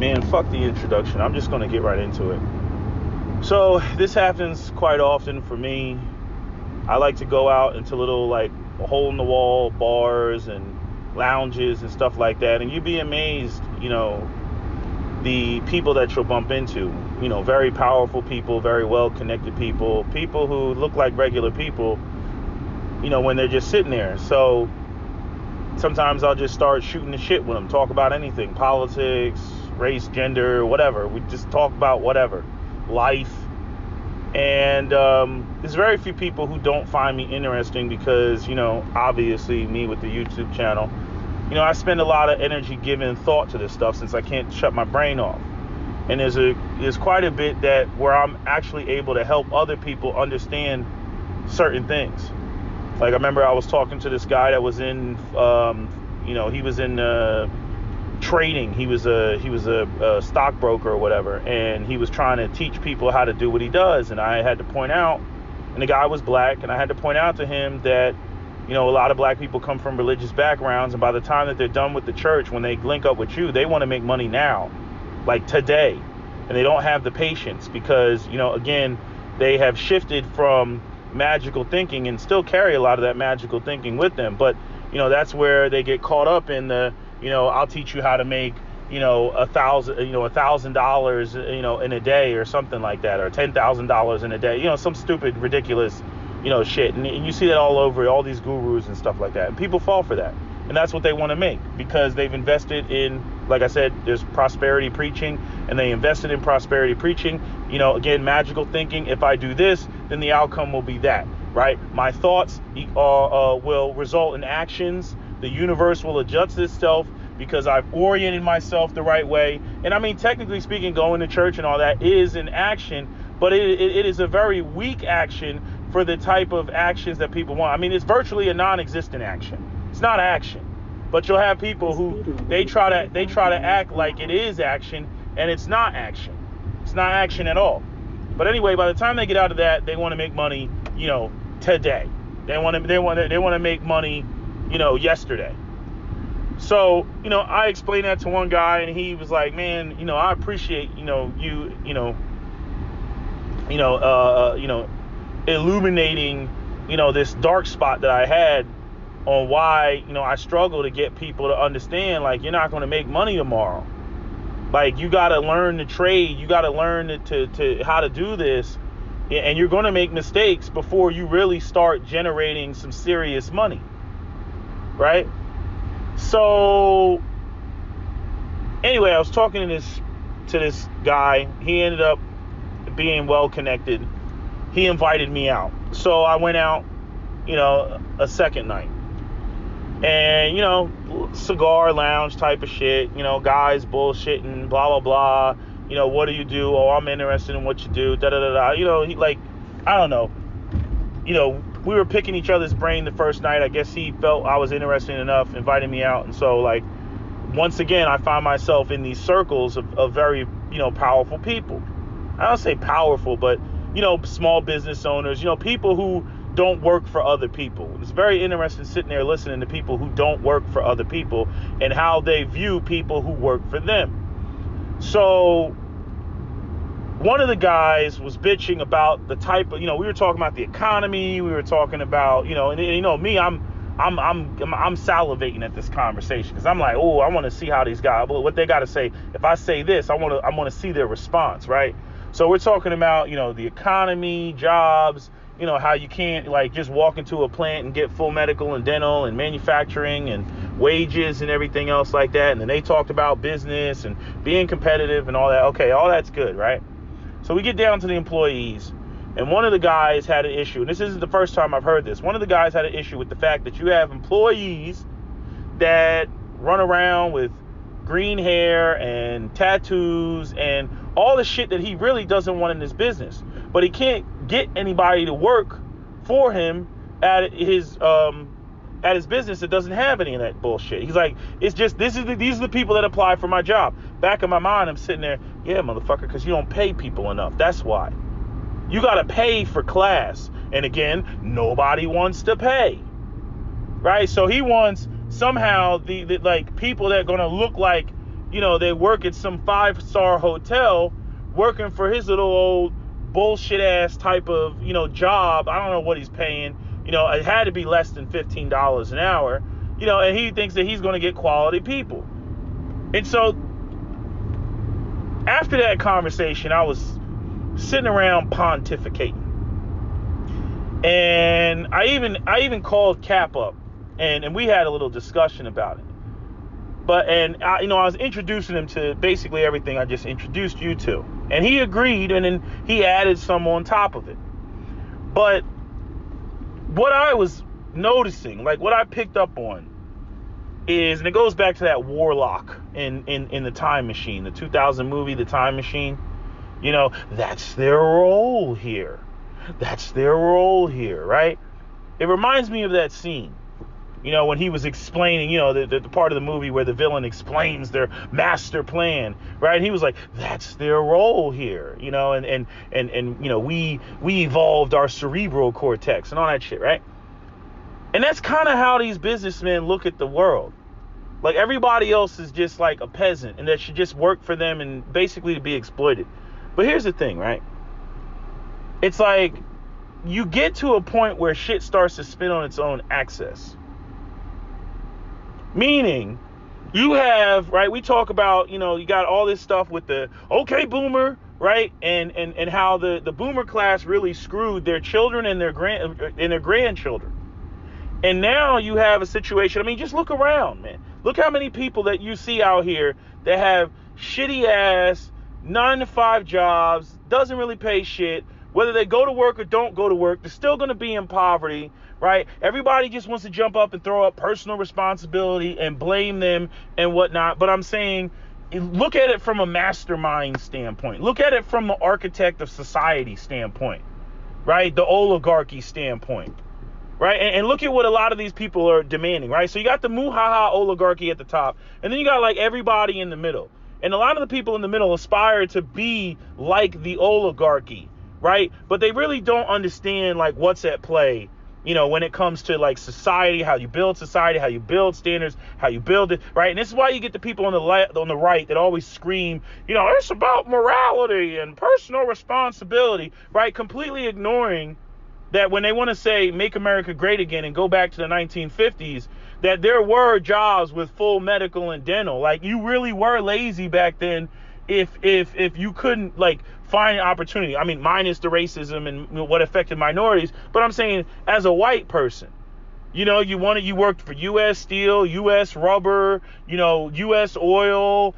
Man, fuck the introduction. I'm just going to get right into it. So this happens quite often for me. I like to go out into little like hole-in-the-wall bars and lounges and stuff like that. And you'd be amazed, the people that you'll bump into. Very powerful people, very well-connected people who look like regular people, when they're just sitting there. So sometimes I'll just start shooting the shit with them, talk about anything, politics, race, gender, whatever. We just talk about whatever, life. And there's very few people who don't find me interesting because, obviously me with the YouTube channel, I spend a lot of energy giving thought to this stuff since I can't shut my brain off. And there's quite a bit that where I'm actually able to help other people understand certain things. Like I remember I was talking to this guy that was in, he was in trading. He was a stockbroker or whatever, and he was trying to teach people how to do what he does. And I had to point out, and the guy was black, and I had to point out to him that, a lot of black people come from religious backgrounds, and by the time that they're done with the church, when they link up with you, they want to make money now, like today, and they don't have the patience because, again, they have shifted from magical thinking and still carry a lot of that magical thinking with them. But, that's where they get caught up in the, I'll teach you how to make, $1,000, in a day or something like that, or $10,000 in a day, some stupid, ridiculous, shit. And you see that all over, all these gurus and stuff like that. And people fall for that. And that's what they want to make because they've invested in, like I said, there's prosperity preaching, and they invested in prosperity preaching. Again, magical thinking. If I do this, then the outcome will be that, right? My thoughts will result in actions. The universe will adjust itself because I've oriented myself the right way. And I mean, technically speaking, going to church and all that is an action, but it is a very weak action for the type of actions that people want. I mean, it's virtually a non-existent action. It's not action. But you'll have people who they try to act like it is action, and it's not action. It's not action at all. But anyway, by the time they get out of that, they want to make money, today. They want to make money, yesterday. So, I explained that to one guy, and he was like, man, I appreciate, illuminating, this dark spot that I had on why, I struggle to get people to understand, like, you're not going to make money tomorrow. Like, you got to learn to trade. You got to learn to how to do this. And you're going to make mistakes before you really start generating some serious money. Right? So, anyway, I was talking to this guy. He ended up being well connected. He invited me out. So I went out, a second night. And, cigar lounge type of shit, guys bullshitting, blah, blah, blah. What do you do? Oh, I'm interested in what you do, da, da, da, da. He like, I don't know. We were picking each other's brain the first night. I guess he felt I was interesting enough, inviting me out. And so, like, once again, I find myself in these circles of very, powerful people. I don't say powerful, but, small business owners, people who don't work for other people. It's very interesting sitting there listening to people who don't work for other people and how they view people who work for them. So one of the guys was bitching about the type of, we were talking about the economy. We were talking about, me, I'm salivating at this conversation because I'm like, oh, I want to see how these guys, what they got to say. If I say this, I want to see their response, right? So we're talking about, the economy, jobs, how you can't like just walk into a plant and get full medical and dental and manufacturing and wages and everything else like that. And then they talked about business and being competitive and all that. Okay, all that's good, right? So we get down to the employees, and one of the guys had an issue. And this isn't the first time I've heard this. One of the guys had an issue with the fact that you have employees that run around with green hair and tattoos and all the shit that he really doesn't want in his business, but he can't get anybody to work for him at his business that doesn't have any of that bullshit. He's like, it's just these are the people that apply for my job. Back in my mind, I'm sitting there, yeah, motherfucker, because you don't pay people enough. That's why. You got to pay for class. And again, nobody wants to pay, right? So he wants somehow the like people that are going to look like, they work at some 5-star hotel working for his little old bullshit ass type of, job. I don't know what he's paying. It had to be less than $15 an hour, and he thinks that he's going to get quality people. And so after that conversation, I was sitting around pontificating. And I even called Cap up and we had a little discussion about it. But I was introducing him to basically everything I just introduced you to. And he agreed, and then he added some on top of it. But what I was noticing, like what I picked up on is, and it goes back to that Warlock in the Time Machine, the 2000 movie, The Time Machine. That's their role here. That's their role here, right? It reminds me of that scene, when he was explaining, the part of the movie where the villain explains their master plan, right? And he was like, that's their role here, and we evolved our cerebral cortex and all that shit, right? And that's kind of how these businessmen look at the world. Like everybody else is just like a peasant and that should just work for them and basically to be exploited. But here's the thing, right? It's like you get to a point where shit starts to spin on its own axis. Meaning, you have, right, we talk about, you got all this stuff with the, okay, boomer, right? And how the boomer class really screwed their children and their grandchildren. And now you have a situation, I mean, just look around, man. Look how many people that you see out here that have shitty ass 9-to-5 jobs, doesn't really pay shit. Whether they go to work or don't go to work, they're still going to be in poverty, right? Everybody just wants to jump up and throw up personal responsibility and blame them and whatnot. But I'm saying, look at it from a mastermind standpoint. Look at it from the architect of society standpoint, right? The oligarchy standpoint, right? And look at what a lot of these people are demanding, right? So you got the muhaha oligarchy at the top, and then you got like everybody in the middle. And a lot of the people in the middle aspire to be like the oligarchy, right? But they really don't understand like what's at play, when it comes to like society, how you build society, how you build standards, how you build it, right? And this is why you get the people on the right that always scream, it's about morality and personal responsibility, right? Completely ignoring that when they want to say make America great again and go back to the 1950s, that there were jobs with full medical and dental. Like you really were lazy back then if you couldn't like find an opportunity. I mean, minus the racism and what affected minorities, but I'm saying as a white person, you worked for U.S. Steel, U.S. Rubber, U.S. Oil,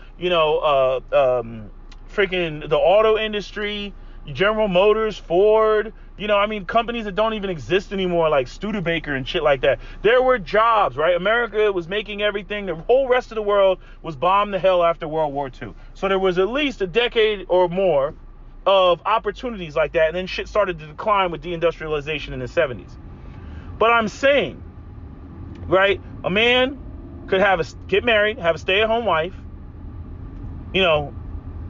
freaking the auto industry, General Motors, Ford, companies that don't even exist anymore, like Studebaker and shit like that. There were jobs, right? America was making everything. The whole rest of the world was bombed to hell after World War II. So there was at least a decade or more of opportunities like that. And then shit started to decline with deindustrialization in the 70s. But I'm saying, right, a man could get married, have a stay-at-home wife,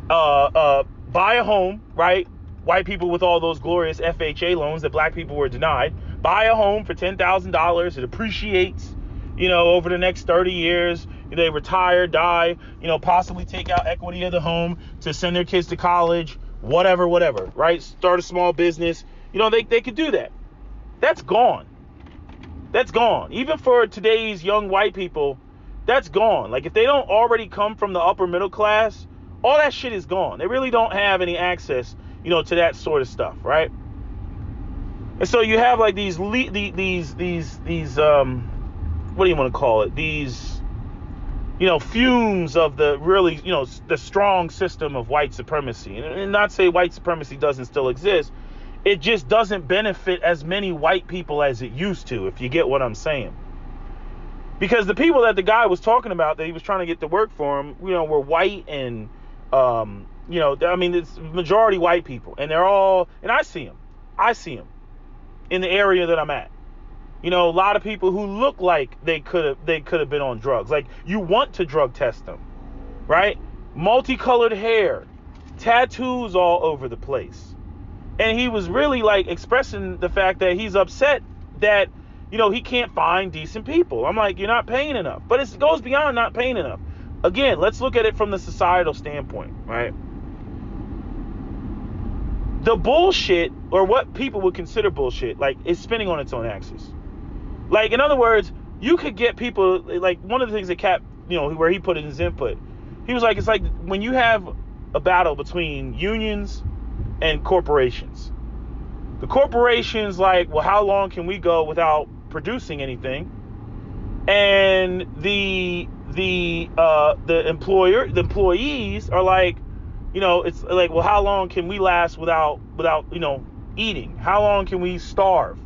buy a home, right? White people with all those glorious FHA loans that black people were denied, buy a home for $10,000. It appreciates, over the next 30 years. They retire, die, possibly take out equity of the home to send their kids to college, whatever, right? Start a small business. They could do that. That's gone. That's gone. Even for today's young white people, that's gone. Like if they don't already come from the upper middle class, all that shit is gone. They really don't have any access to that sort of stuff, right? And so you have like these what do you want to call it? These, fumes of the really, the strong system of white supremacy. And not say white supremacy doesn't still exist. It just doesn't benefit as many white people as it used to, if you get what I'm saying. Because the people that the guy was talking about that he was trying to get to work for him, were white and, it's majority white people, and they're all, and I see them in the area that I'm at. A lot of people who look like they could have been on drugs. Like you want to drug test them, right? Multicolored hair, tattoos all over the place. And he was really like expressing the fact that he's upset that, he can't find decent people. I'm like, you're not paying enough. But it goes beyond not paying enough. again, let's look at it from the societal standpoint, right? The bullshit, or what people would consider bullshit, like, is spinning on its own axis. Like, in other words, you could get people, like, one of the things that Cap, where he put in his input, he was like, it's like when you have a battle between unions and corporations. The corporation's like, well, how long can we go without producing anything? And the employees are like, it's like, well, how long can we last without eating? How long can we starve?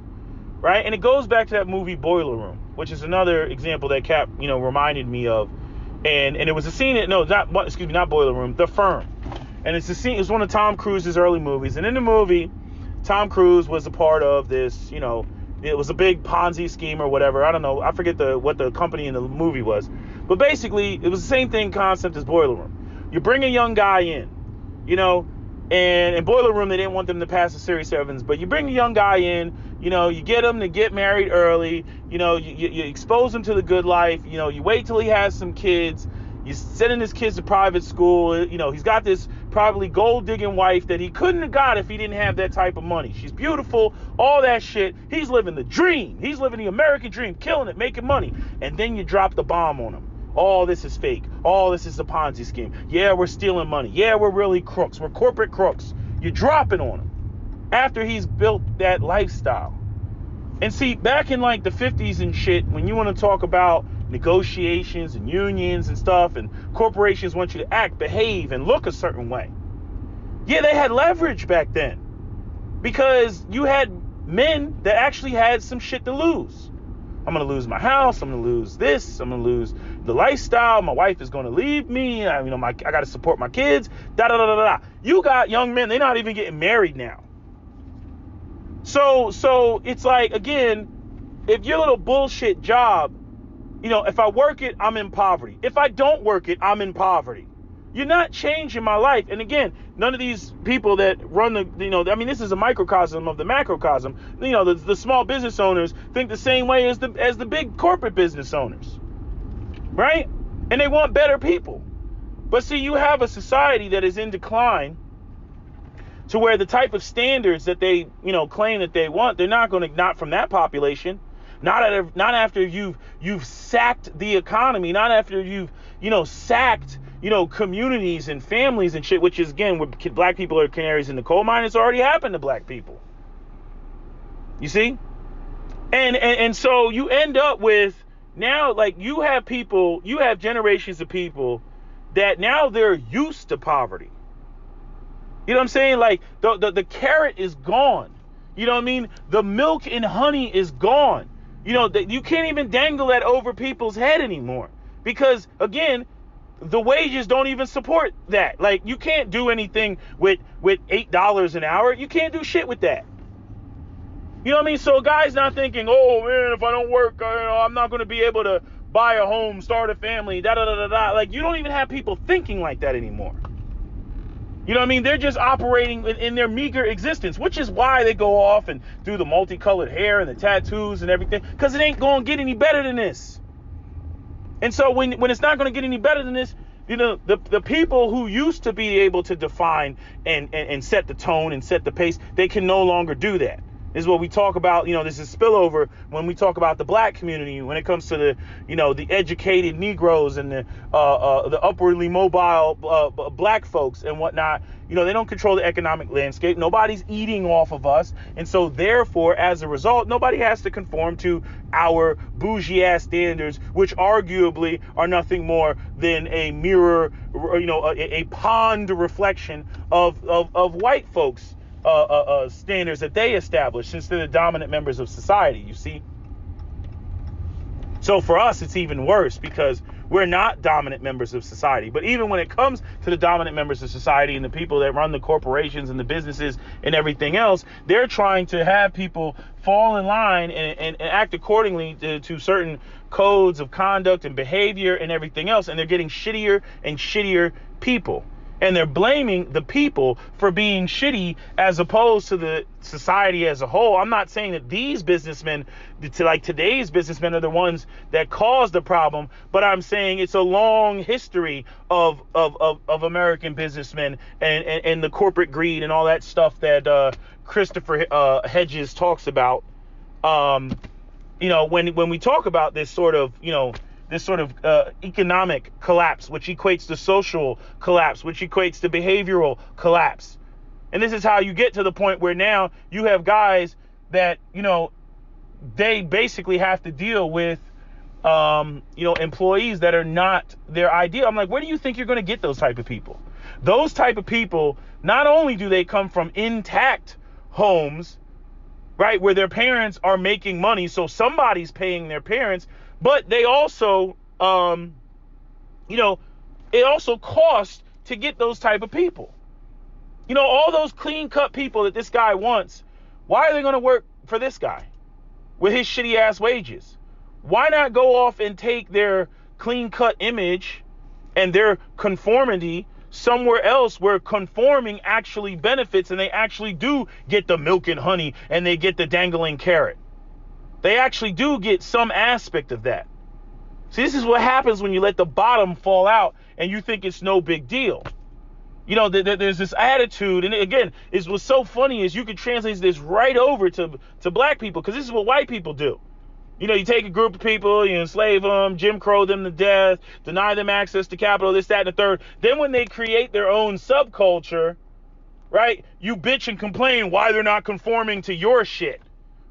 Right? And it goes back to that movie Boiler Room, which is another example that Cap, reminded me of. And it was a scene not Boiler Room, The Firm. And it's a scene, it's one of Tom Cruise's early movies. And in the movie, Tom Cruise was a part of this, it was a big Ponzi scheme or whatever. I don't know. I forget what the company in the movie was. But basically, it was the same thing concept as Boiler Room. You bring a young guy in, and in Boiler Room, they didn't want them to pass the Series 7s, but you bring a young guy in, you get him to get married early, you expose him to the good life, you wait till he has some kids, you sending his kids to private school, he's got this probably gold-digging wife that he couldn't have got if he didn't have that type of money. She's beautiful, all that shit. He's living the dream. He's living the American dream, killing it, making money. And then you drop the bomb on him. All this is fake. All this is a Ponzi scheme. Yeah, we're stealing money. Yeah, we're really crooks. We're corporate crooks. You're dropping on him after he's built that lifestyle. And see, back in like the 50s and shit, when you want to talk about negotiations and unions and stuff, and corporations want you to act, behave, and look a certain way. Yeah, they had leverage back then because you had men that actually had some shit to lose. I'm going to lose my house. I'm going to lose this. I'm going to lose the lifestyle. My wife is going to leave me. I got to support my kids. You got young men. They're not even getting married now. So it's like, again, if your little bullshit job, if I work it, I'm in poverty. If I don't work it, I'm in poverty. You're not changing my life. And again, none of these people that run this is a microcosm of the macrocosm. The small business owners think the same way as the big corporate business owners, right? And they want better people. But see, you have a society that is in decline to where the type of standards that they, claim that they want, they're not from that population. Not after you've sacked the economy, not after you've, sacked, communities and families and shit, which is, again, where black people are canaries in the coal mine. It's already happened to black people. You see? And so you end up with now, like, you have generations of people that now they're used to poverty. You know what I'm saying? Like, the carrot is gone. You know what I mean? The milk and honey is gone. You can't even dangle that over people's head anymore because, again, the wages don't even support that. Like, you can't do anything with $8 an hour. You can't do shit with that. You know what I mean? So a guy's not thinking, oh man, if I don't work, I'm not going to be able to buy a home, start a family, Like, you don't even have people thinking like that anymore. You know what I mean? They're just operating in their meager existence, which is why they go off and do the multicolored hair and the tattoos and everything, because it ain't going to get any better than this. And so when it's not going to get any better than this, the people who used to be able to define and set the tone and set the pace, they can no longer do that. This is what we talk about, this is spillover when we talk about the black community, when it comes to the, the educated Negroes and the upwardly mobile black folks and whatnot. They don't control the economic landscape. Nobody's eating off of us. And so therefore, as a result, nobody has to conform to our bougie ass standards, which arguably are nothing more than a mirror, a pond reflection of white folks. Standards that they establish, since they're the dominant members of society, you see. So for us, it's even worse because we're not dominant members of society. But even when it comes to the dominant members of society and the people that run the corporations and the businesses and everything else, they're trying to have people fall in line and act accordingly to certain codes of conduct and behavior and everything else. And they're getting shittier and shittier people. And they're blaming the people for being shitty as opposed to the society as a whole. I'm not saying that these businessmen, like today's businessmen, are the ones that caused the problem, but I'm saying it's a long history of American businessmen and the corporate greed and all that stuff that Christopher Hedges talks about. When we talk about this sort of, economic collapse, which equates to social collapse, which equates to behavioral collapse. And this is how you get to the point where now you have guys that, they basically have to deal with, employees that are not their ideal. I'm like, where do you think you're going to get those type of people? Those type of people, not only do they come from intact homes, right, where their parents are making money, so somebody's paying their parents, but they also, it also costs to get those type of people. All those clean-cut people that this guy wants, why are they going to work for this guy with his shitty-ass wages? Why not go off and take their clean-cut image and their conformity somewhere else where conforming actually benefits and they actually do get the milk and honey and they get the dangling carrot? They actually do get some aspect of that. See, this is what happens when you let the bottom fall out and you think it's no big deal. There's this attitude, and again, what's so funny is you can translate this right over to black people, because this is what white people do. You take a group of people, you enslave them, Jim Crow them to death, deny them access to capital, this, that, and the third. Then when they create their own subculture, right, you bitch and complain why they're not conforming to your shit.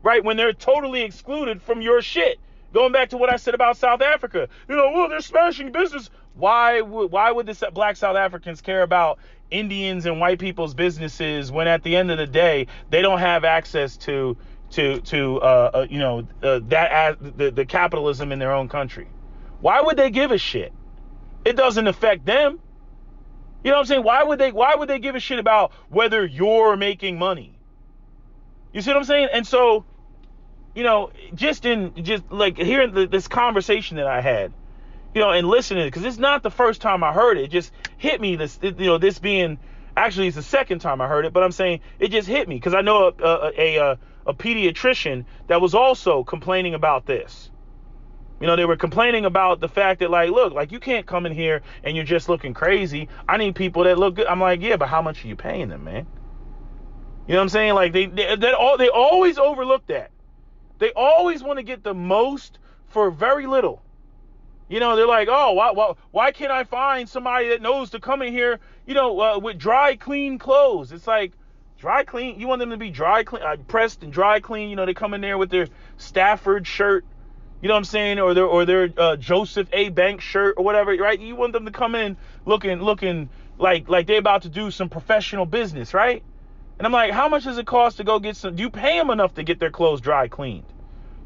Right, when they're totally excluded from your shit. Going back to what I said about South Africa, they're smashing business. Why would the black South Africans care about Indians and white people's businesses when at the end of the day they don't have access to the capitalism in their own country? Why would they give a shit? It doesn't affect them. You know what I'm saying? Why would they give a shit about whether you're making money? You see what I'm saying? And so, just like hearing this conversation that I had, and listening, because it's not the first time I heard it. It just hit me. This being actually it's the second time I heard it, but I'm saying it just hit me because I know a pediatrician that was also complaining about this. They were complaining about the fact that, look, you can't come in here and you're just looking crazy. I need people that look good. I'm like, yeah, but how much are you paying them, man? You know what I'm saying? Like they always overlook that. They always want to get the most for very little. They're like, oh, why can't I find somebody that knows to come in here, with dry clean clothes? It's like, dry clean. You want them to be dry clean, pressed and dry clean. They come in there with their Stafford shirt. You know what I'm saying? Or their Joseph A. Banks shirt or whatever, right? You want them to come in looking like they're about to do some professional business, right? And I'm like, how much does it cost to go get some? Do you pay them enough to get their clothes dry cleaned?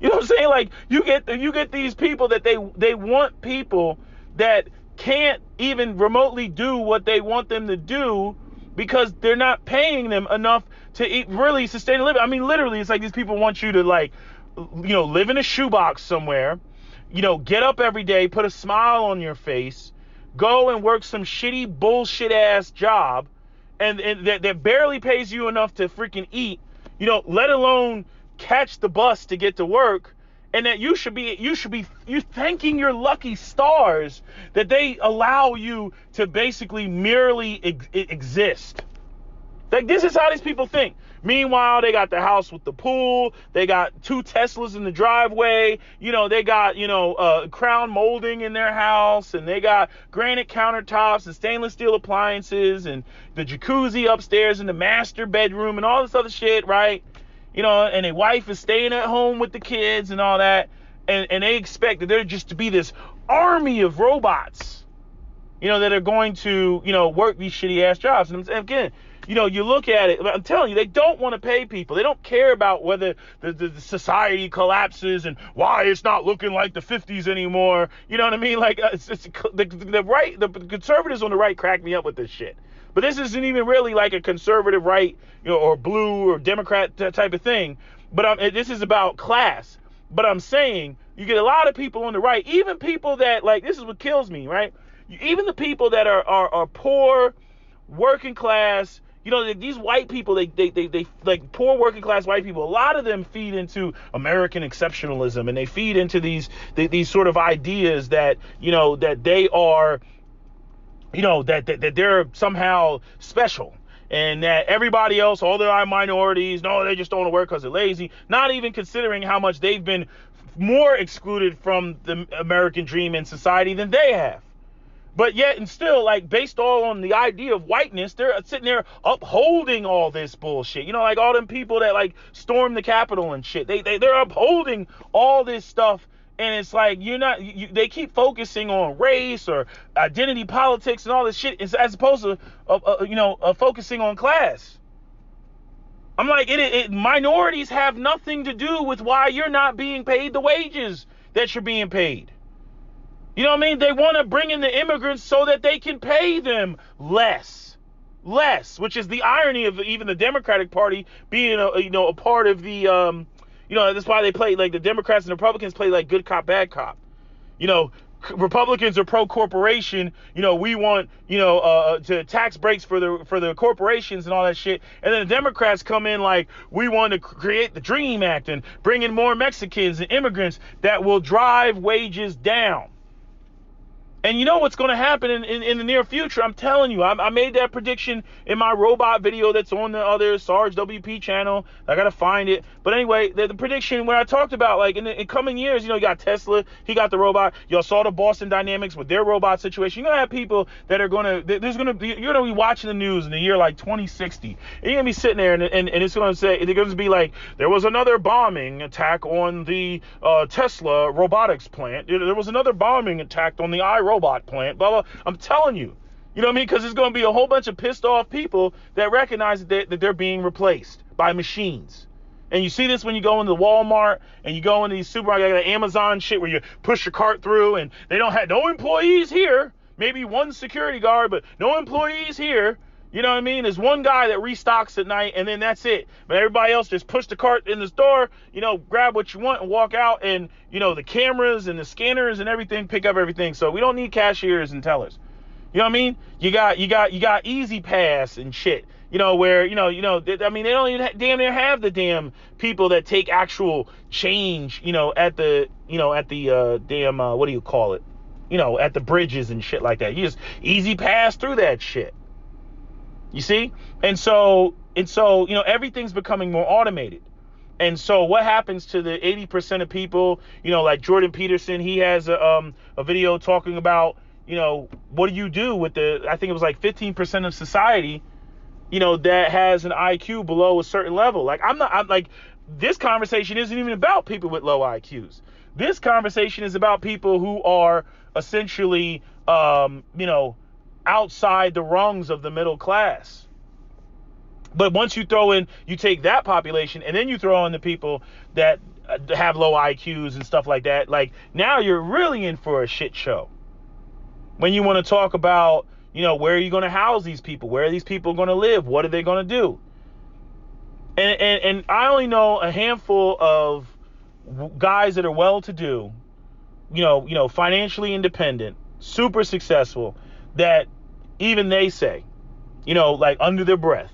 You know what I'm saying? Like you get these people that they want people that can't even remotely do what they want them to do because they're not paying them enough to really sustain a living. I mean, literally, it's like these people want you to live in a shoebox somewhere, get up every day, put a smile on your face, go and work some shitty bullshit ass job. And that barely pays you enough to freaking eat, let alone catch the bus to get to work, and that you should be thanking your lucky stars that they allow you to basically merely exist. Like, this is how these people think. Meanwhile, they got the house with the pool. They got 2 Teslas in the driveway. They got, crown molding in their house. And they got granite countertops and stainless steel appliances and the jacuzzi upstairs in the master bedroom and all this other shit, right? And their wife is staying at home with the kids and all that. And they expect that there just to be this army of robots, that are going to, work these shitty ass jobs. And again, you look at it, I'm telling you, they don't want to pay people. They don't care about whether the society collapses and why it's not looking like the 50s anymore. You know what I mean? Like, the conservatives on the right crack me up with this shit. But this isn't even really like a conservative right, or blue or Democrat type of thing. But this is about class. But I'm saying you get a lot of people on the right, even people that, this is what kills me, right? Even the people that are poor working class, these white people, they like poor working class white people, a lot of them feed into American exceptionalism, and they feed into these sort of ideas that, that they are, that they're somehow special, and that everybody else, all the minorities, no, they just don't want to work because they're lazy, not even considering how much they've been more excluded from the American dream in society than they have. But yet and still, like, based all on the idea of whiteness, they're sitting there upholding all this bullshit. Like all them people that like stormed the Capitol and shit. They're upholding all this stuff, and it's like they keep focusing on race or identity politics and all this shit, as opposed to focusing on class. I'm like, minorities have nothing to do with why you're not being paid the wages that you're being paid. You know what I mean? They want to bring in the immigrants so that they can pay them less, which is the irony of even the Democratic Party being a part of the that's why they play, like, the Democrats and the Republicans play like good cop, bad cop. Republicans are pro corporation. We want to tax breaks for the corporations and all that shit. And then the Democrats come in like, we want to create the Dream Act and bring in more Mexicans and immigrants that will drive wages down. And you know what's going to happen in the near future? I'm telling you, I made that prediction in my robot video that's on the other Sarge WP channel. I got to find it. But anyway, the prediction where I talked about, like, in coming years, you got Tesla, he got the robot. Y'all saw the Boston Dynamics with their robot situation. You're going to have people that are going to, you're going to be watching the news in the year like 2060. And you're going to be sitting there and it's going to say, they're going to be like, there was another bombing attack on the Tesla robotics plant. There was another bombing attack on the iRobot plant, blah, blah. I'm telling you. You know what I mean? Because there's going to be a whole bunch of pissed off people that recognize that they're being replaced by machines. And you see this when you go into Walmart and you go into these supermarkets, like Amazon shit, where you push your cart through and they don't have no employees here. Maybe one security guard, but no employees here. You know what I mean? There's one guy that restocks at night, and then that's it. But everybody else just push the cart in the store, grab what you want and walk out, and, the cameras and the scanners and everything pick up everything. So we don't need cashiers and tellers. You know what I mean? You got Easy Pass and shit. Where, I mean, they don't even damn near have the damn people that take actual change, at the damn, what do you call it? At the bridges and shit like that. You just Easy Pass through that shit. You see? And so, everything's becoming more automated. And so what happens to the 80% of people, like Jordan Peterson, he has a video talking about, what do you do with I think it was like 15% of society, that has an IQ below a certain level. Like, I'm like, this conversation isn't even about people with low IQs. This conversation is about people who are essentially, outside the rungs of the middle class. But once you take that population and then you throw in the people that have low IQs and stuff like that, like, now you're really in for a shit show. When you want to talk about, where are you going to house these people? Where are these people going to live? What are they going to do? And I only know a handful of guys that are well-to-do, financially independent, super successful, that even they say, like, under their breath,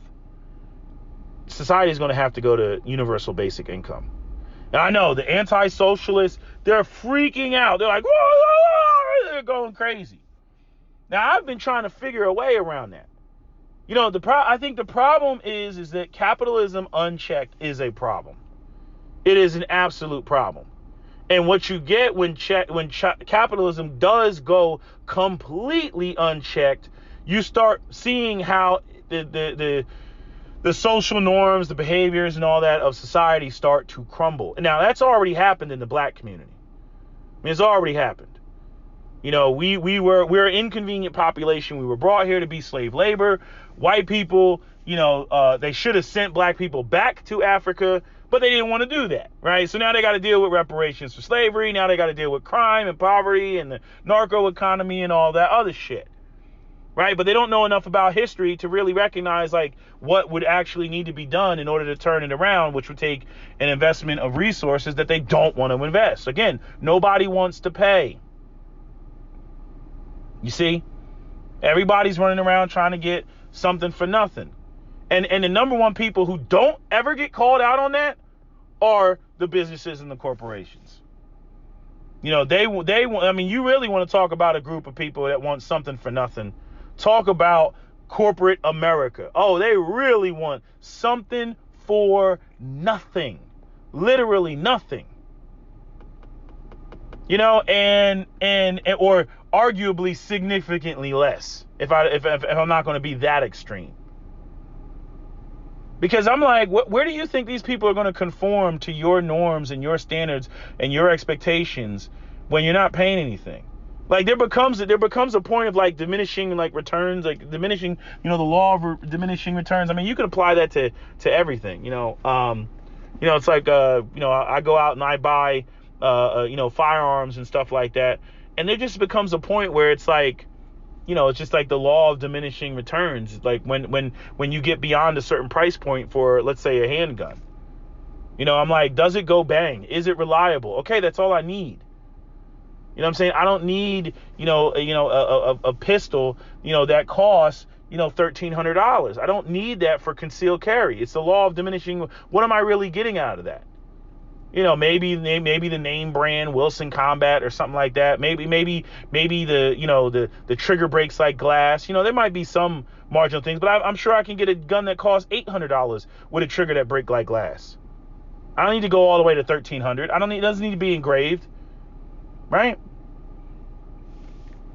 society is going to have to go to universal basic income. And I know the anti-socialists, they're freaking out. They're like, whoa, they're going crazy. Now, I've been trying to figure a way around that. I think the problem is that capitalism unchecked is a problem. It is an absolute problem. And what you get when capitalism does go completely unchecked, you start seeing how the social norms, the behaviors and all that of society start to crumble. And now that's already happened in the black community. I mean, it's already happened. We're an inconvenient population. We were brought here to be slave labor. White people, they should have sent black people back to Africa, but they didn't want to do that, right? So now they got to deal with reparations for slavery. Now they got to deal with crime and poverty and the narco economy and all that other shit, right? But they don't know enough about history to really recognize, like, what would actually need to be done in order to turn it around, which would take an investment of resources that they don't want to invest. Again, nobody wants to pay. You see? Everybody's running around trying to get something for nothing. And the number one people who don't ever get called out on that are the businesses and the corporations. You know, I mean, you really want to talk about a group of people that want something for nothing. Talk about corporate America. Oh, they really want something for nothing. Literally nothing. You know, and or arguably significantly less, if I'm not going to be that extreme. Because I'm like, where do you think these people are going to conform to your norms and your standards and your expectations when you're not paying anything? Like there becomes a point of like diminishing like returns, like diminishing, you know, the law of diminishing returns. I mean, you could apply that to everything, you know. It's like you know, I go out and I buy you know, firearms and stuff like that, and there just becomes a point where it's like, you know, it's just like the law of diminishing returns. Like when you get beyond a certain price point for, let's say, a handgun, you know, I'm like, does it go bang? Is it reliable? Okay, that's all I need. You know what I'm saying? I don't need, a pistol, you know, that costs, you know, $1,300. I don't need that for concealed carry. It's the law of diminishing. What am I really getting out of that? You know, maybe the name brand Wilson Combat or something like that. Maybe the, you know, the trigger breaks like glass. You know, there might be some marginal things, but I'm sure I can get a gun that costs $800 with a trigger that break like glass. I don't need to go all the way to $1,300. It doesn't need to be engraved, right?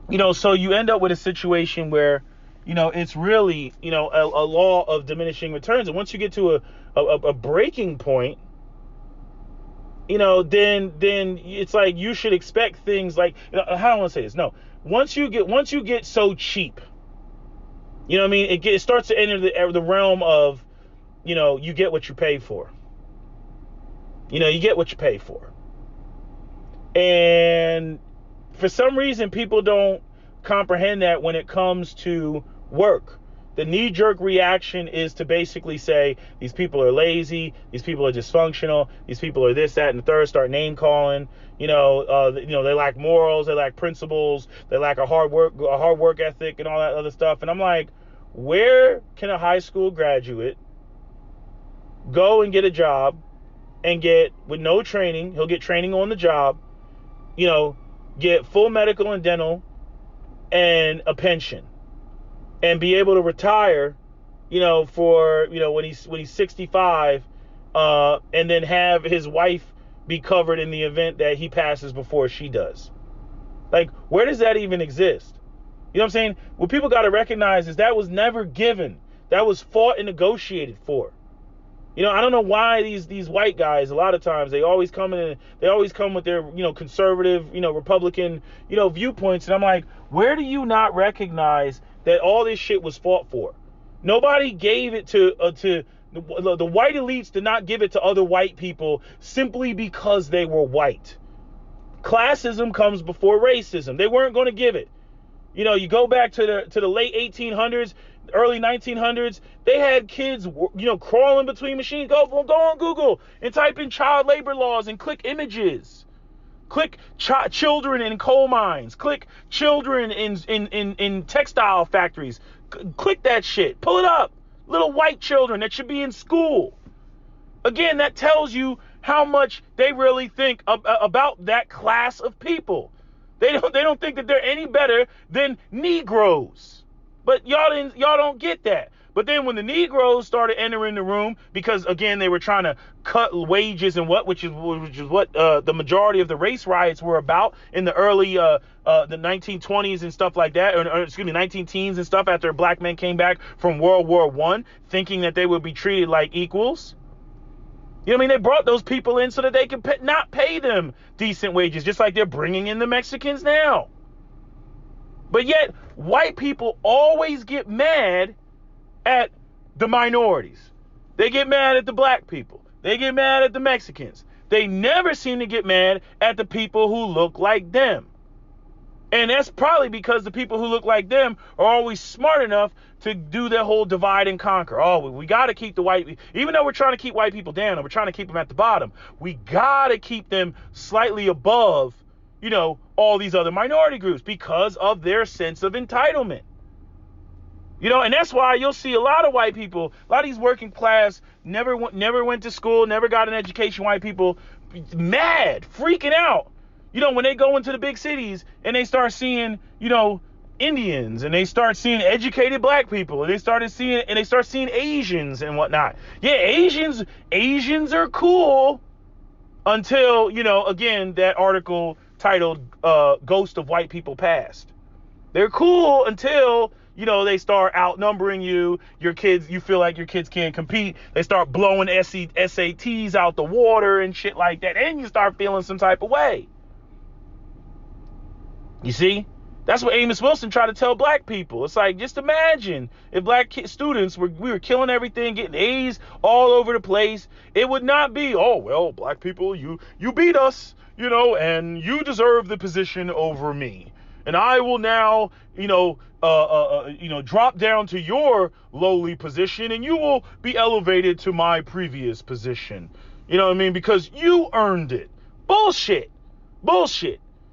You know, so you end up with a situation where, you know, it's really, you know, a law of diminishing returns. And once you get to a breaking point, you know, then it's like you should expect things like, you know, how do I want to say this? No, once you get so cheap, you know what I mean? It starts to enter the realm of, you know, you get what you pay for. You know, you get what you pay for. And for some reason, people don't comprehend that when it comes to work. The knee-jerk reaction is to basically say these people are lazy, these people are dysfunctional, these people are this, that, and the third. Start name calling. You know, they lack morals, they lack principles, they lack a hard work ethic, and all that other stuff. And I'm like, where can a high school graduate go and get a job and get, with no training, he'll get training on the job, you know, get full medical and dental and a pension, and be able to retire, you know, for, you know, when he's 65, and then have his wife be covered in the event that he passes before she does. Like, where does that even exist? You know what I'm saying? What people got to recognize is that was never given. That was fought and negotiated for. You know, I don't know why these white guys, a lot of times they always come with their, you know, conservative, you know, Republican, you know, viewpoints. And I'm like, where do you not recognize that all this shit was fought for? Nobody gave it to the white elites did not give it to other white people simply because they were white. Classism comes before racism. They weren't going to give it. You know, you go back to the late 1800s, early 1900s, they had kids, you know, crawling between machines. Go on Google and type in child labor laws and click images. Click children in coal mines. Click children in textile factories. Click that shit. Pull it up. Little white children that should be in school. Again, that tells you how much they really think about that class of people. They don't think that they're any better than Negroes. But y'all don't get that. But then when the Negroes started entering the room, because again they were trying to cut wages and which is what the majority of the race riots were about in the early the 1920s and stuff like that, or excuse me, 19-teens and stuff, after black men came back from World War I, thinking that they would be treated like equals. You know what I mean? They brought those people in so that they could not pay them decent wages, just like they're bringing in the Mexicans now. But yet, white people always get mad at the minorities. They get mad at the black people. They get mad at the Mexicans. They never seem to get mad at the people who look like them. And that's probably because the people who look like them are always smart enough to do their whole divide and conquer. Oh, we got to keep the white, even though we're trying to keep white people down and we're trying to keep them at the bottom, we got to keep them slightly above, you know, all these other minority groups because of their sense of entitlement. You know, and that's why you'll see a lot of white people, a lot of these working class, never went to school, never got an education, white people, mad, freaking out. You know, when they go into the big cities and they start seeing, you know, Indians, and they start seeing educated black people, and they start seeing Asians and whatnot. Yeah, Asians are cool until, you know, again, that article titled Ghost of White People Past. They're cool until, you know, they start outnumbering you. Your kids, you feel like your kids can't compete. They start blowing SATs out the water and shit like that. And you start feeling some type of way. You see? That's what Amos Wilson tried to tell black people. It's like, just imagine if black students we were killing everything, getting A's all over the place. It would not be, oh, well, black people, you beat us, you know, and you deserve the position over me. And I will now, drop down to your lowly position, and you will be elevated to my previous position. You know what I mean? Because you earned it. Bullshit.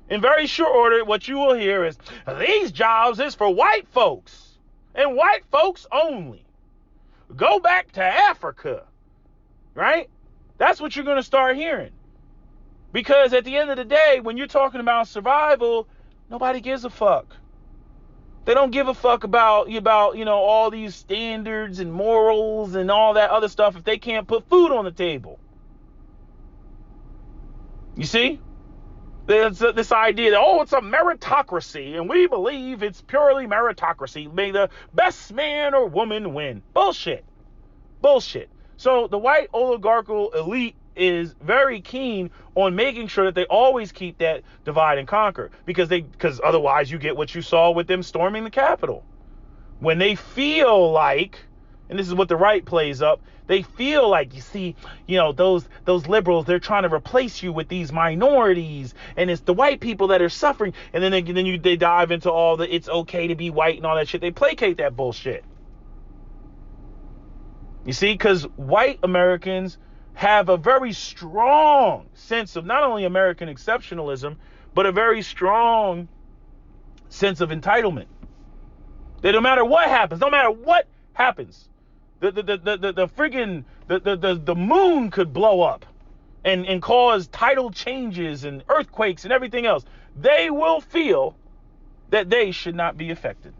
In very short order, what you will hear is, these jobs is for white folks, and white folks only. Go back to Africa, right? That's what you're going to start hearing. Because at the end of the day, when you're talking about survival, nobody gives a fuck. They don't give a fuck about all these standards and morals and all that other stuff if they can't put food on the table. You see? There's this idea that, it's a meritocracy, and we believe it's purely meritocracy. May the best man or woman win. Bullshit. So the white oligarchical elite is very keen on making sure that they always keep that divide and conquer, because otherwise you get what you saw with them storming the Capitol. When they feel like, and this is what the right plays up, they feel like, you see, those liberals, they're trying to replace you with these minorities, and it's the white people that are suffering, and then they dive into all the it's okay to be white and all that shit. They placate that bullshit. You see, because white Americans have a very strong sense of not only American exceptionalism, but a very strong sense of entitlement. That no matter what happens, the moon could blow up and cause tidal changes and earthquakes and everything else. They will feel that they should not be affected.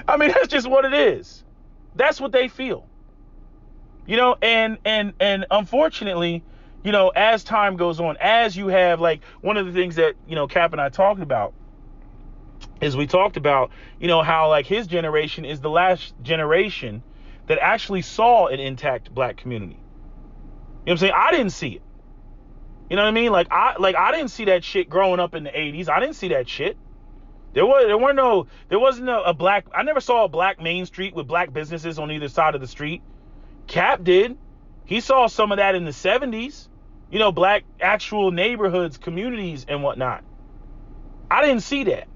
I mean, that's just what it is. That's what they feel. And unfortunately, as time goes on, as you have, like, one of the things that, Cap and I talked about is we talked about, how, like, his generation is the last generation that actually saw an intact black community. You know what I'm saying? I didn't see it. You know what I mean? I didn't see that shit growing up in the 80s. I didn't see that shit. I never saw a black Main Street with black businesses on either side of the street. Cap did. He saw some of that in the 70s. Black actual neighborhoods, communities, and whatnot. I didn't see that.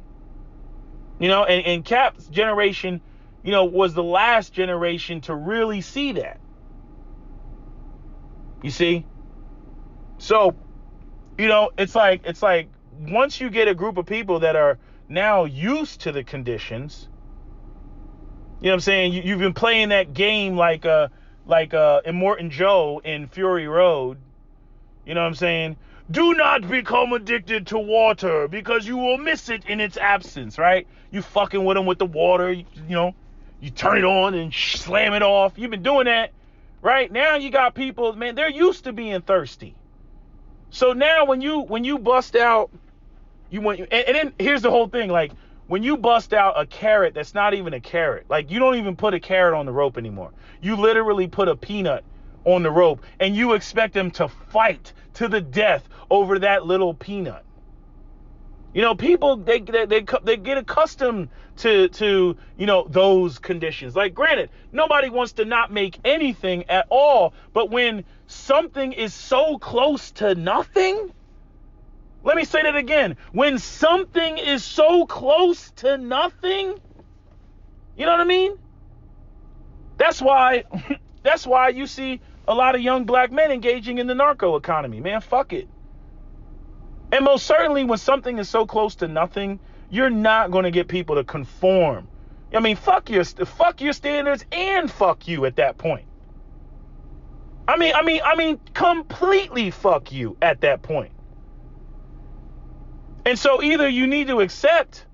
And Cap's generation, was the last generation to really see that. You see? So, it's like once you get a group of people that are now used to the conditions, you know what I'm saying? You've been playing that game like Immortan Joe in Fury Road. You know what I'm saying? Do not become addicted to water because you will miss it in its absence, right? You fucking with them with the water, you turn it on and slam it off. You've been doing that, right? Now you got people, man, they're used to being thirsty. So now when you bust out, and then here's the whole thing, like, when you bust out a carrot that's not even a carrot, like, you don't even put a carrot on the rope anymore. You literally put a peanut on the rope, and you expect them to fight to the death over that little peanut. People, they get accustomed to those conditions. Like, granted, nobody wants to not make anything at all, but when something is so close to nothing, let me say that again. When something is so close to nothing, you know what I mean? That's why you see a lot of young black men engaging in the narco economy. Man, fuck it. And most certainly when something is so close to nothing, you're not going to get people to conform. You know I mean, fuck your standards and fuck you at that point. I mean, completely fuck you at that point. And so either you need to accept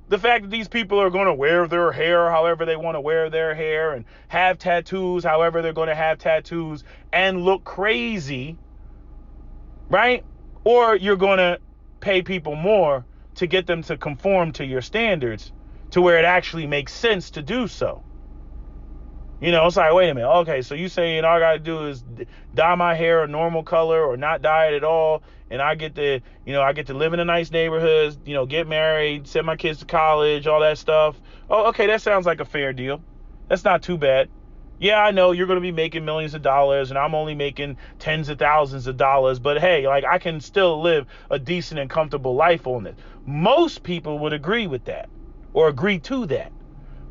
the fact that these people are going to wear their hair however they want to wear their hair and have tattoos however they're going to have tattoos and look crazy, right? Or you're going to pay people more to get them to conform to your standards to where it actually makes sense to do so. You know, it's like, wait a minute. Okay, so you saying all I got to do is dye my hair a normal color or not dye it at all, and I get to live in a nice neighborhood, you know, get married, send my kids to college, all that stuff. Oh, okay, that sounds like a fair deal. That's not too bad. Yeah, I know you're going to be making millions of dollars, and I'm only making tens of thousands of dollars, but hey, like, I can still live a decent and comfortable life on this. Most people would agree with that or agree to that.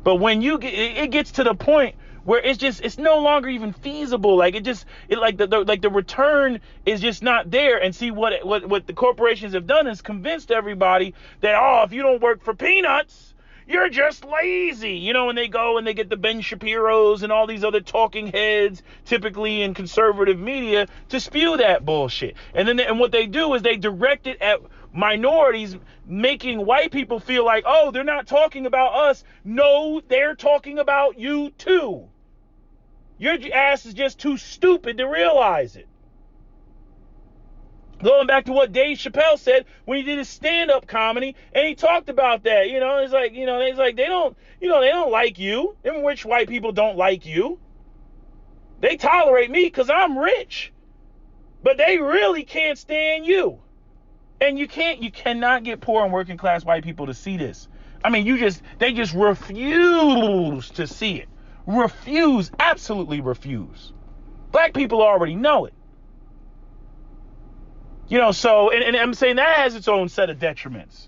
But when it gets to the point where it's no longer even feasible. Like the return is just not there. And see what the corporations have done is convinced everybody that, oh, if you don't work for peanuts, you're just lazy. You know, when they go and they get the Ben Shapiro's and all these other talking heads, typically in conservative media, to spew that bullshit. And what they do is they direct it at minorities, making white people feel like, oh, they're not talking about us. No, they're talking about you too. Your ass is just too stupid to realize it. Going back to what Dave Chappelle said when he did his stand-up comedy, and he talked about that. You know, it's like, they don't like you. Them rich white people don't like you. They tolerate me because I'm rich, but they really can't stand you. And you cannot get poor and working class white people to see this. I mean, they just refuse to see it. Refuse, absolutely refuse. Black people already know it. You know, so, and I'm saying that has its own set of detriments.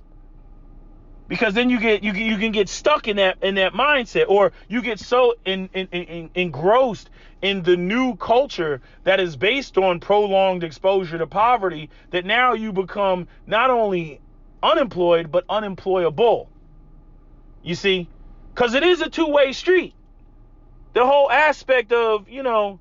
Because then you can get stuck in that mindset, or you get so engrossed in the new culture that is based on prolonged exposure to poverty that now you become not only unemployed but unemployable. You see, because it is a two-way street. The whole aspect of, you know,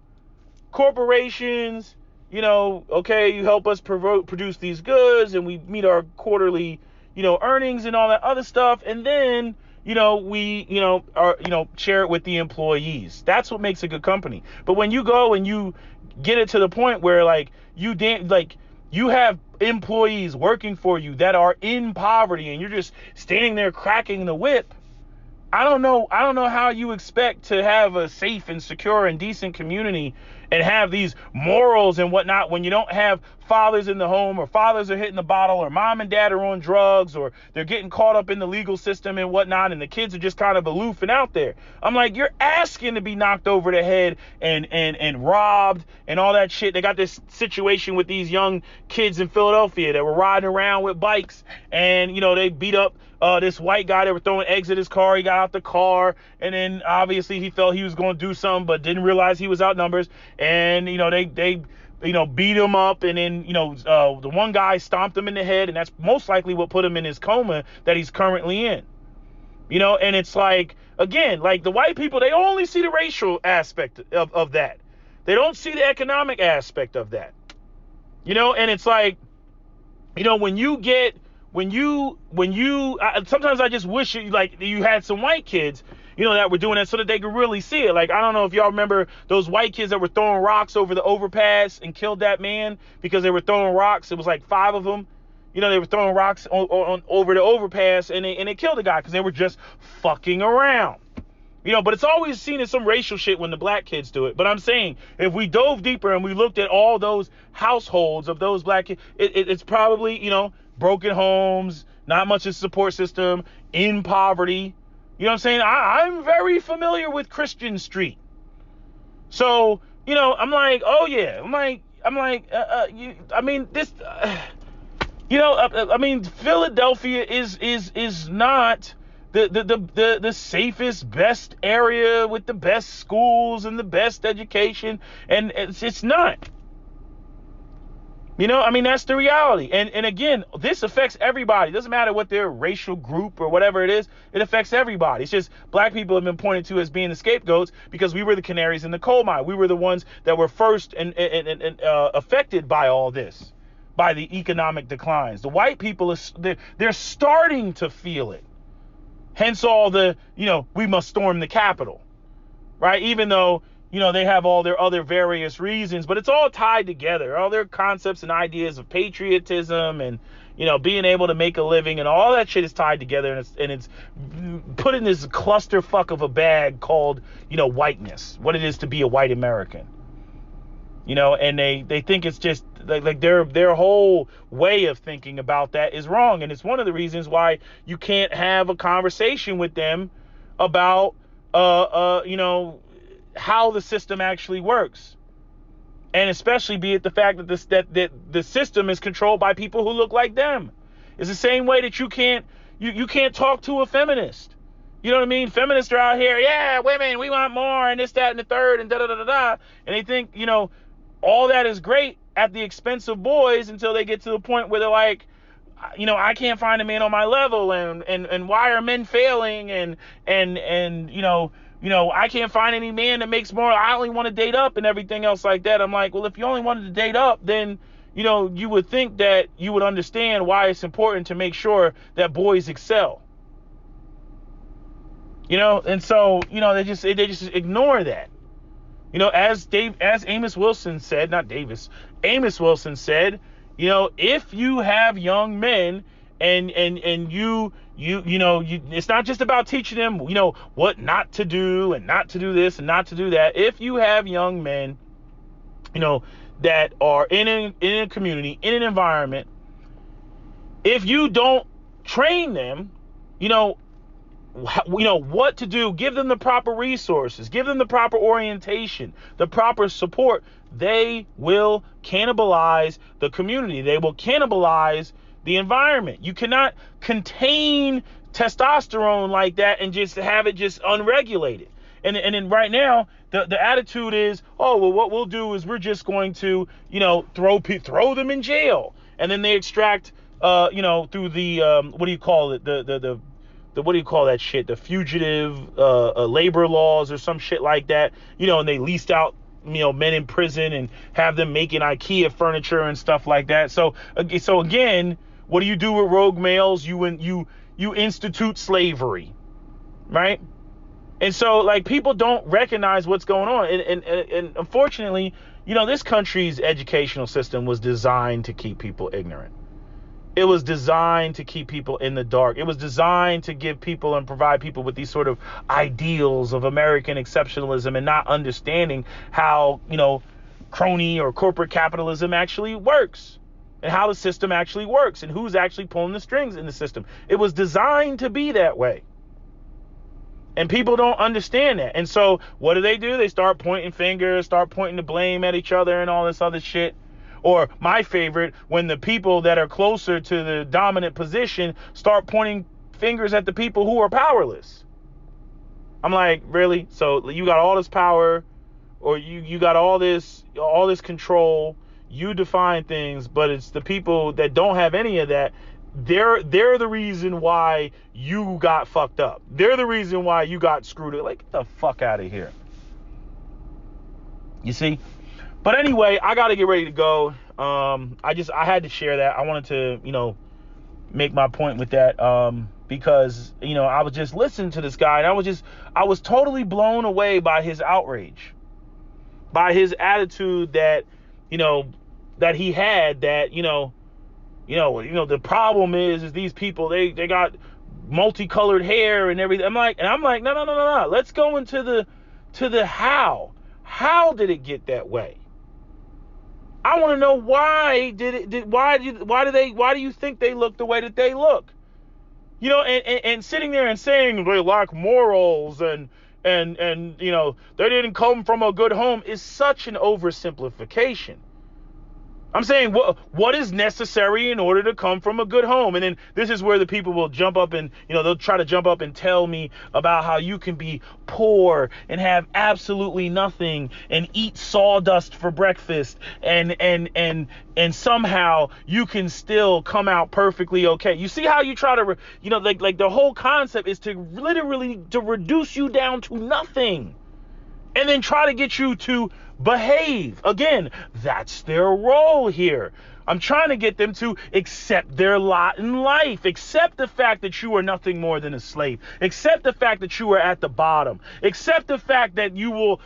corporations, you know, okay, you help us produce these goods and we meet our quarterly, you know, earnings and all that other stuff, and then, you know, we, you know, share it with the employees. That's what makes a good company. But when you go and you get it to the point where, like, you have employees working for you that are in poverty and you're just standing there cracking the whip, I don't know how you expect to have a safe and secure and decent community and have these morals and whatnot when you don't have fathers in the home, or fathers are hitting the bottle, or mom and dad are on drugs, or they're getting caught up in the legal system and whatnot, and the kids are just kind of aloof and out there. I'm like, you're asking to be knocked over the head and robbed and all that shit. They got this situation with these young kids in Philadelphia that were riding around with bikes, and, you know, they beat up this white guy. They were throwing eggs at his car. He got out the car, and then obviously he felt he was going to do something, but didn't realize he was outnumbered. And, you know, they you know, beat him up, and then, you know, the one guy stomped him in the head, and that's most likely what put him in his coma that he's currently in. You know, and it's like, again, like, the white people, they only see the racial aspect of that. They don't see the economic aspect of that. You know, and it's like, you know, sometimes I just wish you had some white kids, you know, that were doing that so that they could really see it. Like, I don't know if y'all remember those white kids that were throwing rocks over the overpass and killed that man because they were throwing rocks. It was like 5 of them. You know, they were throwing rocks on over the overpass, and they killed the guy because they were just fucking around. You know, but it's always seen as some racial shit when the black kids do it. But I'm saying, if we dove deeper and we looked at all those households of those black kids, it's probably, you know, broken homes, not much of a support system, in poverty. You know what I'm saying? I'm very familiar with Christian Street. So, you know, I'm like, oh yeah, Philadelphia is not the safest, best area with the best schools and the best education, and it's not. I mean, that's the reality. And again, this affects everybody. It doesn't matter what their racial group or whatever it is. It affects everybody. It's just black people have been pointed to as being the scapegoats because we were the canaries in the coal mine. We were the ones that were first and affected by all this, by the economic declines. The white people, they're starting to feel it. Hence all the, we must storm the Capitol, right? Even though, they have all their other various reasons, but it's all tied together. All their concepts and ideas of patriotism and, being able to make a living and all that shit is tied together, and it's put in this clusterfuck of a bag called, whiteness, what it is to be a white American. And they think it's just like their whole way of thinking about that is wrong. And it's one of the reasons why you can't have a conversation with them about, how the system actually works. And especially be it the fact that the system is controlled by people who look like them. It's the same way that you can't talk to a feminist. You know what I mean? Feminists are out here, yeah, women, we want more, and this, that, and the third, and da-da-da-da-da. And they think, all that is great at the expense of boys until they get to the point where they're like, I can't find a man on my level, and why are men failing, and I can't find any man that makes more. I only want to date up and everything else like that. I'm like, well, if you only wanted to date up, then, you would think that you would understand why it's important to make sure that boys excel. And so, they just ignore that. As Amos Wilson said, Amos Wilson said, if you have young men and you it's not just about teaching them, what not to do and not to do this and not to do that. If you have young men, that are in a community, in an environment, if you don't train them, what to do, give them the proper resources, give them the proper orientation, the proper support, they will cannibalize the community. They will cannibalize the environment. You cannot contain testosterone like that and just have it just unregulated. And then right now, the attitude is, oh, well, what we'll do is we're just going to, throw them in jail. And then they extract, through the, what do you call it? The what do you call that shit? The fugitive labor laws or some shit like that. And they leased out, men in prison and have them making IKEA furniture and stuff like that. So again, what do you do with rogue males? You institute slavery, right? And so, like, people don't recognize what's going on. And unfortunately, this country's educational system was designed to keep people ignorant. It was designed to keep people in the dark. It was designed to give people and provide people with these sort of ideals of American exceptionalism and not understanding how, crony or corporate capitalism actually works and how the system actually works and who's actually pulling the strings in the system. It was designed to be that way. And people don't understand that. And so what do? They start pointing fingers, start pointing the blame at each other and all this other shit. Or my favorite, when the people that are closer to the dominant position start pointing fingers at the people who are powerless. I'm like, really? So you got all this power, or you got all this control, you define things, but it's the people that don't have any of that. They're the reason why you got fucked up. They're the reason why you got screwed up. Like, get the fuck out of here. You see? But anyway, I got to get ready to go. I had to share that. I wanted to, make my point with that. Because, I was just listening to this guy and I was totally blown away by his outrage, by his attitude that, that he had, that, the problem is these people, they got multicolored hair and everything. I'm like, no. Let's go into the how. How did it get that way? I want to know why why do you think they look the way that they look? And sitting there and saying they lack morals and they didn't come from a good home is such an oversimplification. I'm saying what is necessary in order to come from a good home. And then this is where the people will jump up and, they'll try to jump up and tell me about how you can be poor and have absolutely nothing and eat sawdust for breakfast and somehow you can still come out perfectly okay. You see how you try to, like the whole concept is to literally to reduce you down to nothing. And then try to get you to behave. Again, that's their role here. I'm trying to get them to accept their lot in life. Accept the fact that you are nothing more than a slave. Accept the fact that you are at the bottom. Accept the fact that you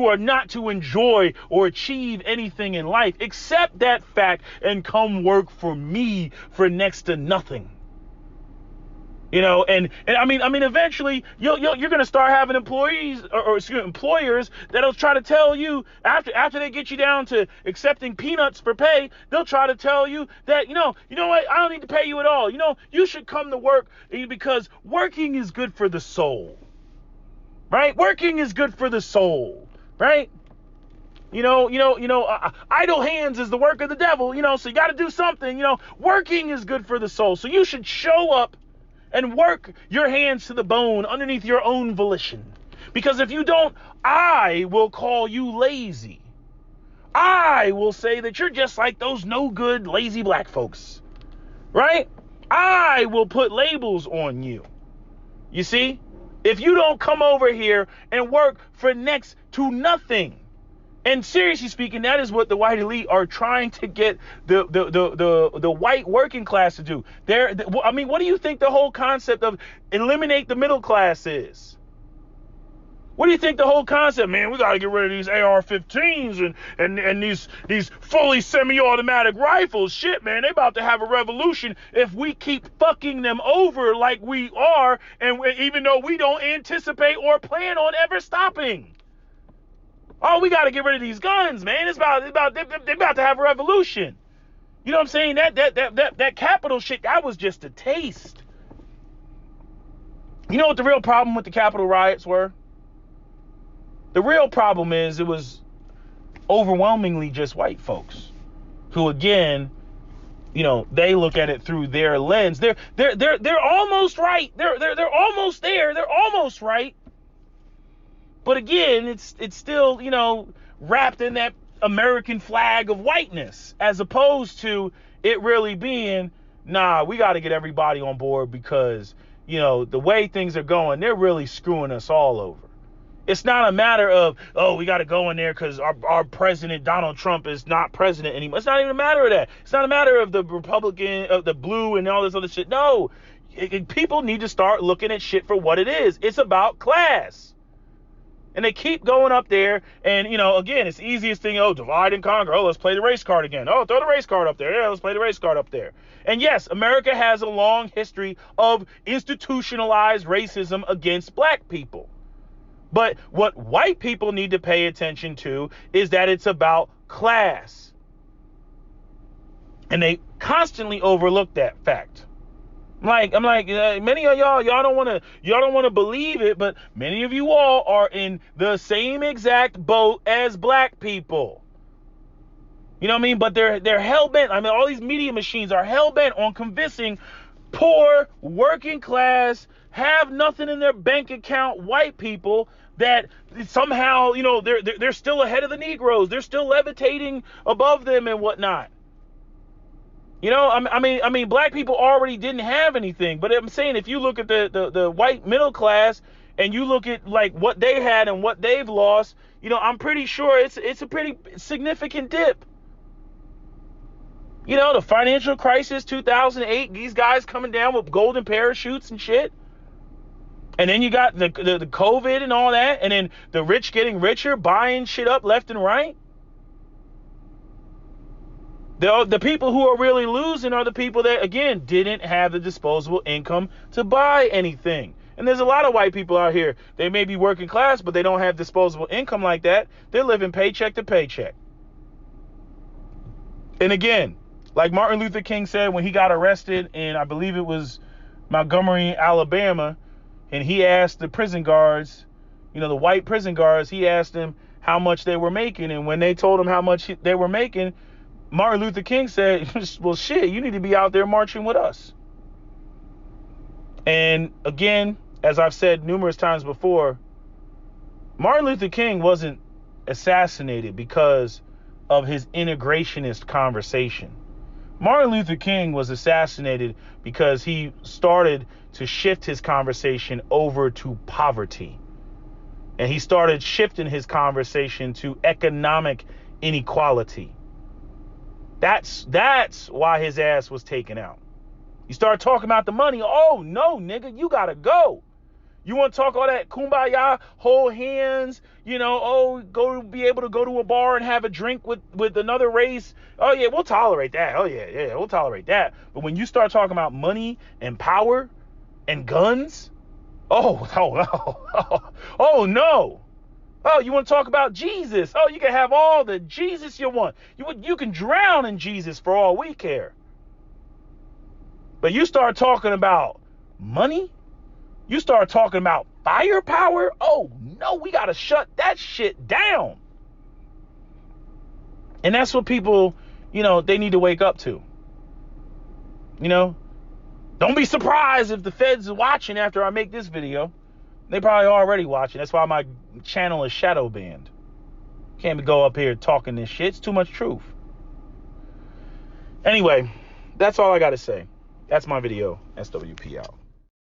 are not to enjoy or achieve anything in life. Accept that fact and come work for me for next to nothing. And I mean, eventually you're going to start having employees or employers that'll try to tell you after they get you down to accepting peanuts for pay, they'll try to tell you that, you know what, I don't need to pay you at all. You should come to work because working is good for the soul, right? Working is good for the soul, right? Idle hands is the work of the devil, so you got to do something, working is good for the soul. So you should show up and work your hands to the bone underneath your own volition. Because if you don't, I will call you lazy. I will say that you're just like those no good, lazy black folks. Right? I will put labels on you. You see? If you don't come over here and work for next to nothing. And seriously speaking, that is what the white elite are trying to get the white working class to do. What do you think the whole concept of eliminate the middle class is? What do you think the whole concept, man? We got to get rid of these AR-15s and these fully semi-automatic rifles. Shit, man, they about to have a revolution if we keep fucking them over like we are, and even though we don't anticipate or plan on ever stopping. Oh, we got to get rid of these guns, man. They're about to have a revolution. You know what I'm saying? That Capitol shit, that was just a taste. You know what the real problem with the Capitol riots were? The real problem is it was overwhelmingly just white folks who, again, they look at it through their lens. They're almost right. They're almost there. They're almost right. But again, it's still, wrapped in that American flag of whiteness, as opposed to it really being, nah, we got to get everybody on board because, the way things are going, they're really screwing us all over. It's not a matter of, oh, we got to go in there because our president, Donald Trump, is not president anymore. It's not even a matter of that. It's not a matter of the Republican, of the blue and all this other shit. No, people need to start looking at shit for what it is. It's about class. And they keep going up there, and, again, it's the easiest thing, divide and conquer. Oh, let's play the race card again. Oh, throw the race card up there. Yeah, let's play the race card up there. And yes, America has a long history of institutionalized racism against black people. But what white people need to pay attention to is that it's about class. And they constantly overlook that fact. I'm like, many of y'all don't want to believe it, but many of you all are in the same exact boat as black people. You know what I mean? But they're hell-bent. All these media machines are hell-bent on convincing poor, working class, have nothing in their bank account white people that somehow, they're still ahead of the Negroes. They're still levitating above them and whatnot. Black people already didn't have anything, but I'm saying if you look at the white middle class and you look at like what they had and what they've lost, I'm pretty sure it's a pretty significant dip. The financial crisis, 2008, these guys coming down with golden parachutes and shit. And then you got the COVID and all that, and then the rich getting richer, buying shit up left and right. The people who are really losing are the people that, again, didn't have the disposable income to buy anything. And there's a lot of white people out here. They may be working class, but they don't have disposable income like that. They're living paycheck to paycheck. And again, like Martin Luther King said when he got arrested in, I believe it was Montgomery, Alabama, and he asked the prison guards, the white prison guards, he asked them how much they were making. And when they told him how much they were making, Martin Luther King said, well, shit, you need to be out there marching with us. And again, as I've said numerous times before, Martin Luther King wasn't assassinated because of his integrationist conversation. Martin Luther King was assassinated because he started to shift his conversation over to poverty. And he started shifting his conversation to economic inequality. That's why his ass was taken out. You start talking about the money. Oh, no, nigga, you got to go. You want to talk all that kumbaya, hold hands, go be able to go to a bar and have a drink with another race. Oh, yeah, we'll tolerate that. Oh, yeah, we'll tolerate that. But when you start talking about money and power and guns, oh, no. Oh, you want to talk about Jesus? Oh, you can have all the Jesus you want. You can drown in Jesus for all we care. But you start talking about money, you start talking about firepower, oh no, we got to shut that shit down. And that's what people, they need to wake up to. Don't be surprised if the feds are watching after I make this video. They probably already watching. That's why my channel is shadow banned. Can't go up here talking this shit. It's too much truth. Anyway, that's all I got to say. That's my video. SWP out.